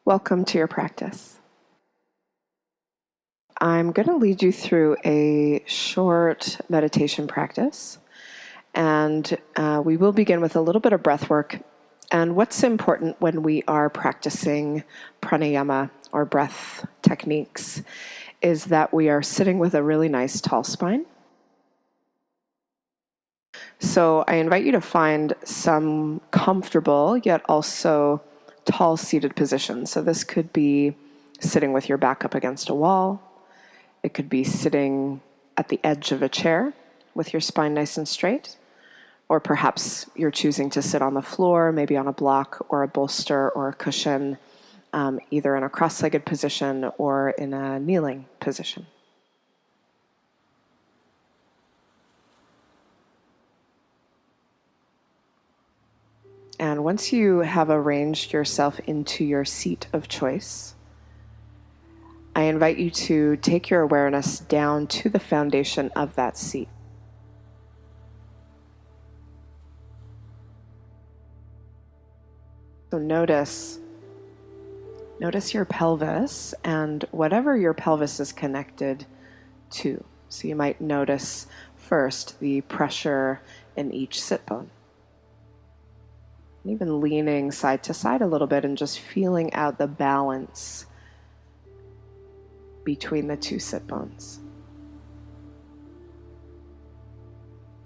Welcome to your practice. I'm going to lead you through a short meditation practice, and we will begin with a little bit of breath work. And what's important when we are practicing pranayama or breath techniques is that we are sitting with a really nice tall spine. So I invite you to find some comfortable yet also tall seated position. So this could be sitting with your back up against a wall. It could be sitting at the edge of a chair with your spine nice and straight. Or perhaps you're choosing to sit on the floor, maybe on a block or a bolster or a cushion, either in a cross-legged position or in a kneeling position. And once you have arranged yourself into your seat of choice, I invite you to take your awareness down to the foundation of that seat. So notice your pelvis and whatever your pelvis is connected to. So you might notice first the pressure in each sit bone. And even leaning side to side a little bit and just feeling out the balance between the two sit bones,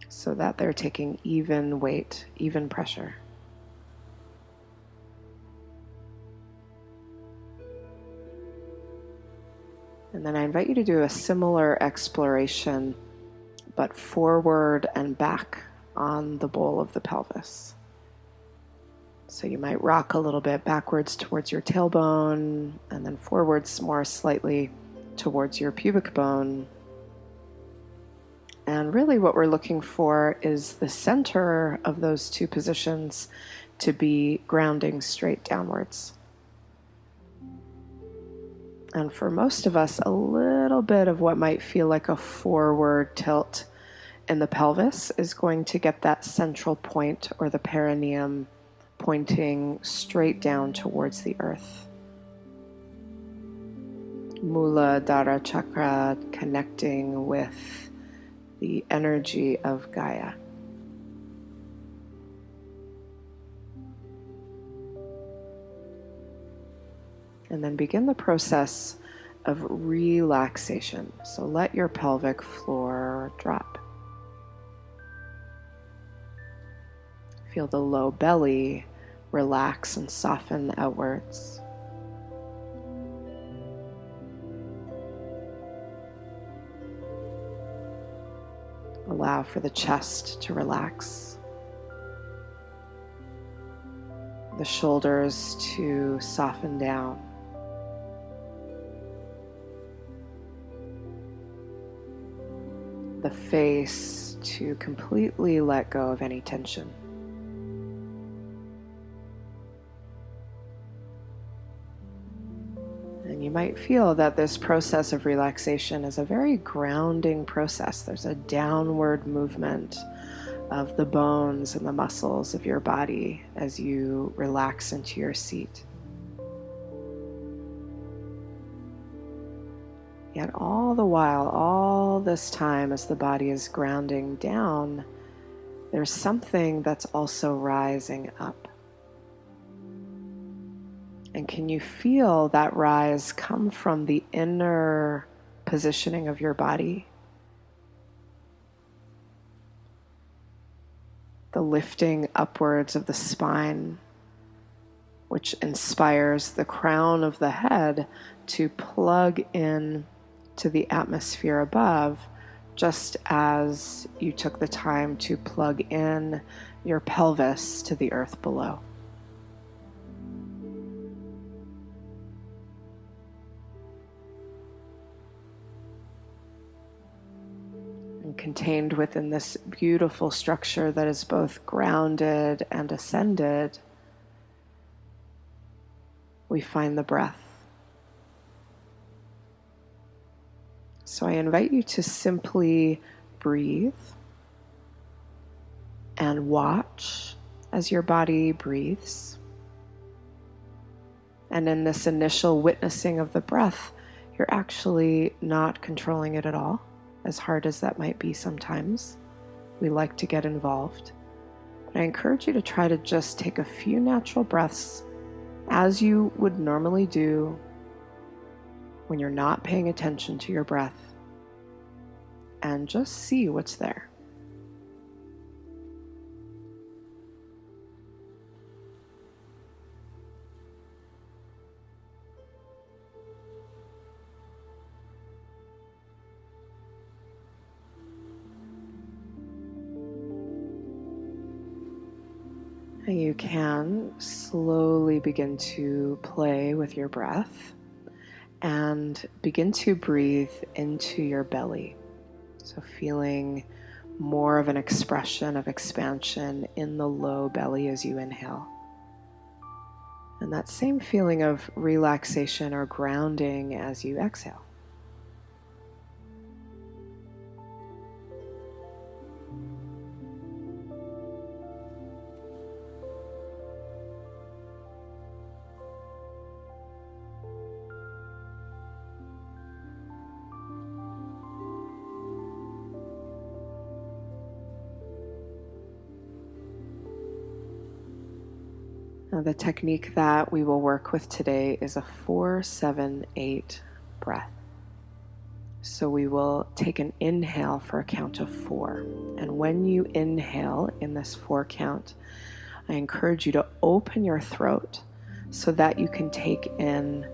so that they're taking even weight, even pressure. And then I invite you to do a similar exploration, but forward and back on the bowl of the pelvis. So you might rock a little bit backwards towards your tailbone, and then forwards more slightly towards your pubic bone. And really what we're looking for is the center of those two positions to be grounding straight downwards. And for most of us, a little bit of what might feel like a forward tilt in the pelvis is going to get that central point, or the perineum, pointing straight down towards the earth. Muladhara chakra connecting with the energy of Gaia. And then begin the process of relaxation. So let your pelvic floor drop. Feel the low belly relax and soften outwards. Allow for the chest to relax, the shoulders to soften down, the face to completely let go of any tension. And you might feel that this process of relaxation is a very grounding process. There's a downward movement of the bones and the muscles of your body as you relax into your seat. Yet all the while, all this time as the body is grounding down, there's something that's also rising up. And can you feel that rise come from the inner positioning of your body? The lifting upwards of the spine, which inspires the crown of the head to plug in to the atmosphere above, just as you took the time to plug in your pelvis to the earth below. And contained within this beautiful structure that is both grounded and ascended, we find the breath. So I invite you to simply breathe and watch as your body breathes. And in this initial witnessing of the breath, you're actually not controlling it at all, as hard as that might be sometimes. We like to get involved. But I encourage you to try to just take a few natural breaths as you would normally do when you're not paying attention to your breath, and just see what's there. You can slowly begin to play with your breath and begin to breathe into your belly. So feeling more of an expression of expansion in the low belly as you inhale. And that same feeling of relaxation or grounding as you exhale. Now, the technique that we will work with today is a 4-7-8 breath. So we will take an inhale for a count of 4. And when you inhale in this 4 count, I encourage you to open your throat so that you can take in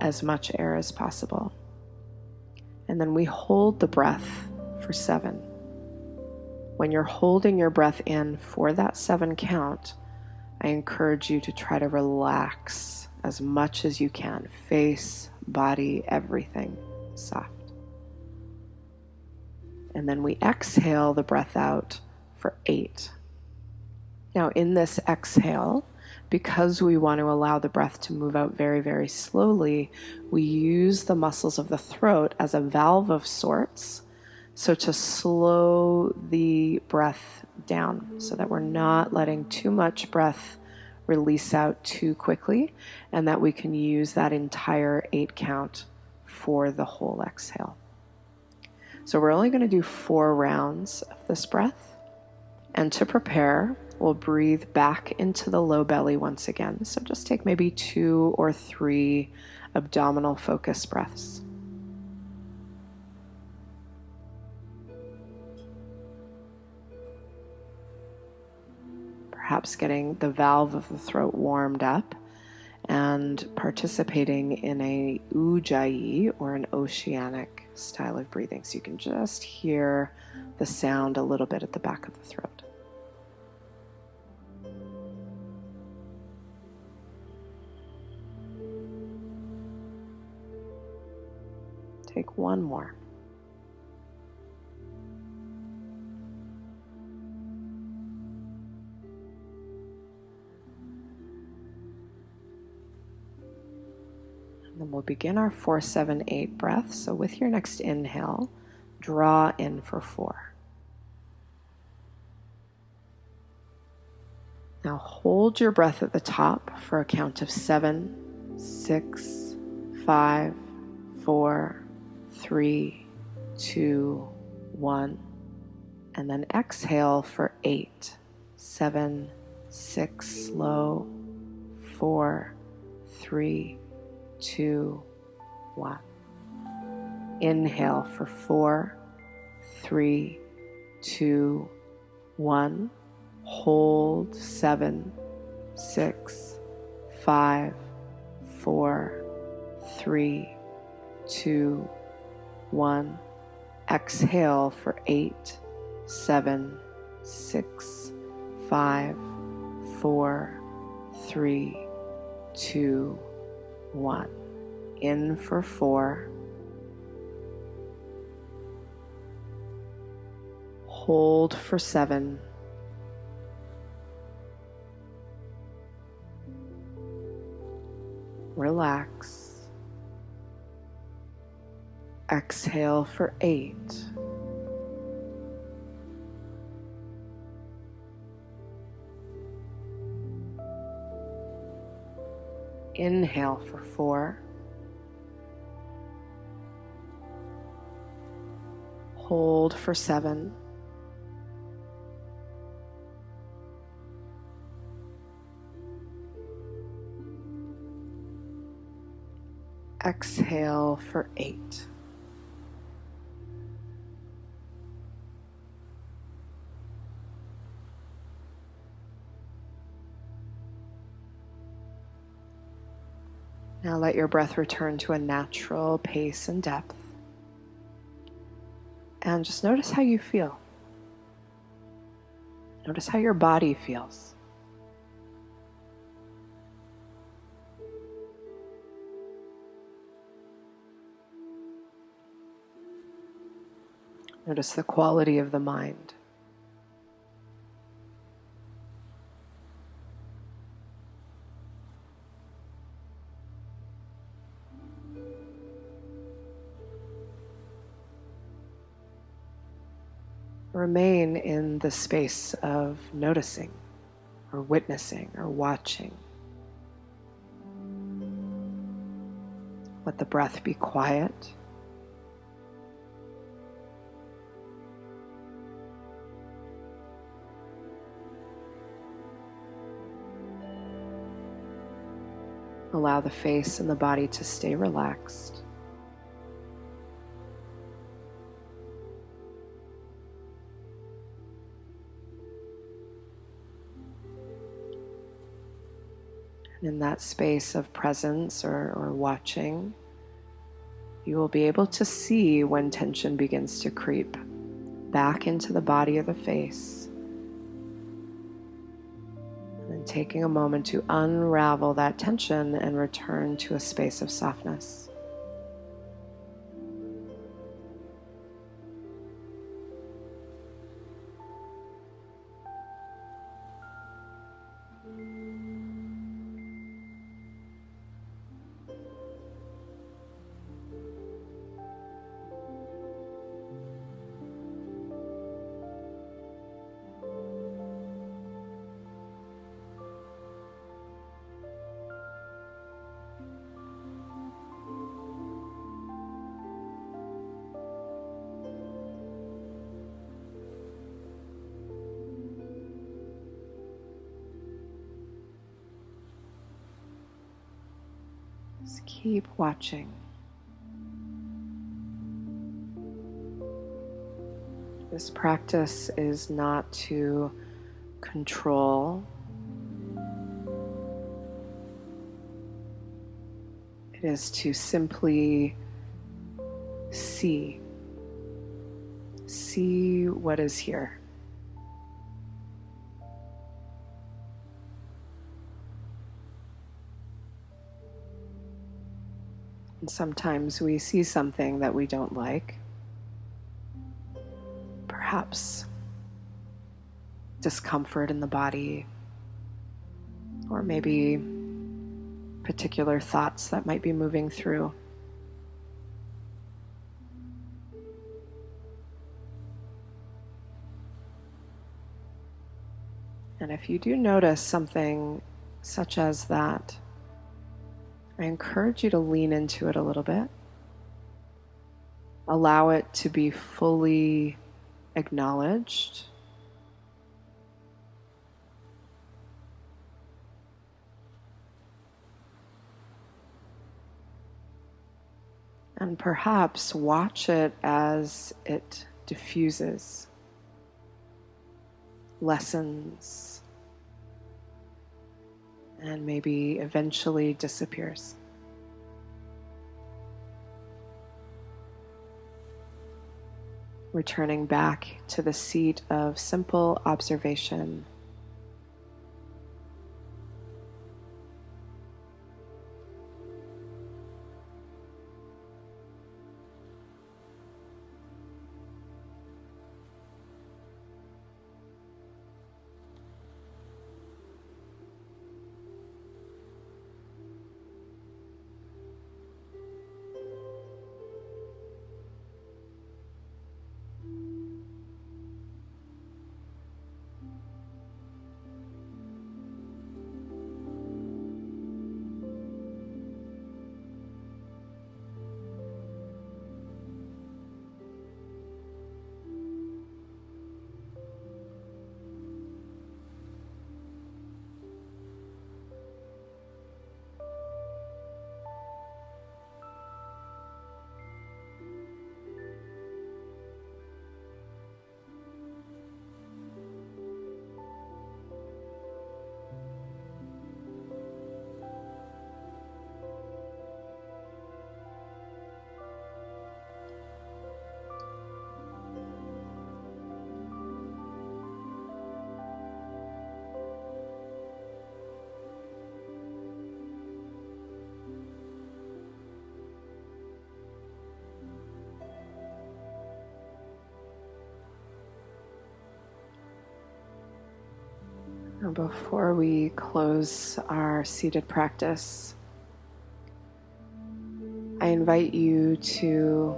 as much air as possible. And then we hold the breath for 7. When you're holding your breath in for that 7 count, I encourage you to try to relax as much as you can. Face, body, everything soft. And then we exhale the breath out for 8. Now in this exhale, because we want to allow the breath to move out very, very slowly, we use the muscles of the throat as a valve of sorts. So to slow the breath down so that we're not letting too much breath release out too quickly, and that we can use that entire 8 count for the whole exhale. So we're only going to do 4 rounds of this breath. And to prepare, we'll breathe back into the low belly once again. So just take maybe 2 or 3 abdominal focus breaths. Perhaps getting the valve of the throat warmed up and participating in a ujjayi or an oceanic style of breathing. So you can just hear the sound a little bit at the back of the throat. Take one more. And then we'll begin our 4-7-8 breath. So with your next inhale, draw in for 4. Now hold your breath at the top for a count of 7, 6, 5, 4, 3, 2, 1. And then exhale for 8, 7, 6, slow, 4, 3, 2, 1. Inhale for 4, 3, 2, 1. Hold 7, 6, 5, 4, 3, 2, 1. Exhale for 8, 7, 6, 5, 4, 3, 2, 1. In for 4. Hold for 7. Relax. Exhale for 8. Inhale for 4. Hold for 7. Exhale for 8. Now let your breath return to a natural pace and depth. And just notice how you feel. Notice how your body feels. Notice the quality of the mind. Remain in the space of noticing or witnessing or watching. Let the breath be quiet. Allow the face and the body to stay relaxed. And in that space of presence or watching, you will be able to see when tension begins to creep back into the body of the face. And then taking a moment to unravel that tension and return to a space of softness. Just keep watching. This practice is not to control. It is to simply see. See what is here. And sometimes we see something that we don't like. Perhaps discomfort in the body, or maybe particular thoughts that might be moving through. And if you do notice something such as that, I encourage you to lean into it a little bit. Allow it to be fully acknowledged. And perhaps watch it as it diffuses, lessens, and maybe eventually disappears. Returning back to the seat of simple observation. Before we close our seated practice, I invite you to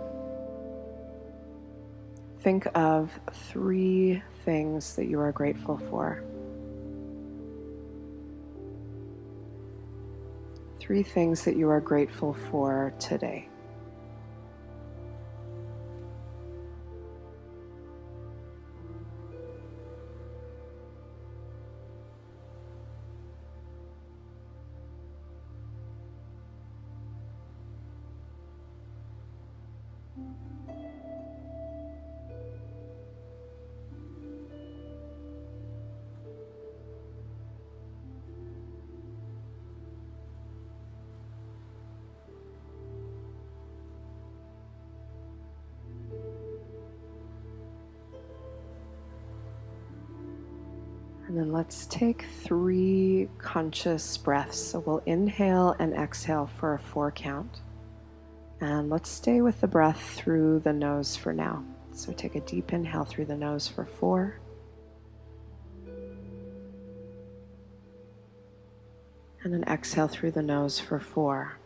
think of 3 things that you are grateful for. 3 things that you are grateful for today. And then let's take 3 conscious breaths. So we'll inhale and exhale for a 4 count. And let's stay with the breath through the nose for now. So take a deep inhale through the nose for 4. And then exhale through the nose for 4.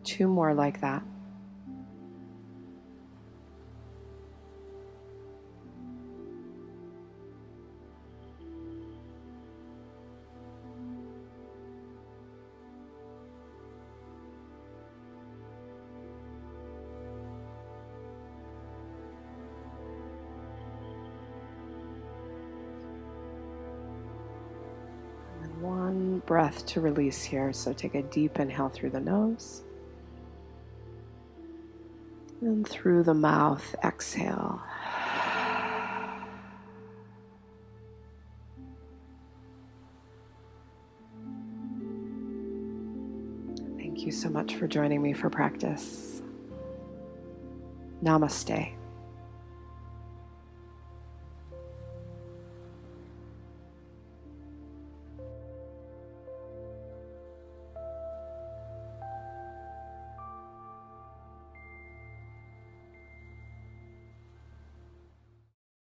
2 more like that. And 1 breath to release here. So take a deep inhale through the nose. And through the mouth, exhale. Thank you so much for joining me for practice. Namaste.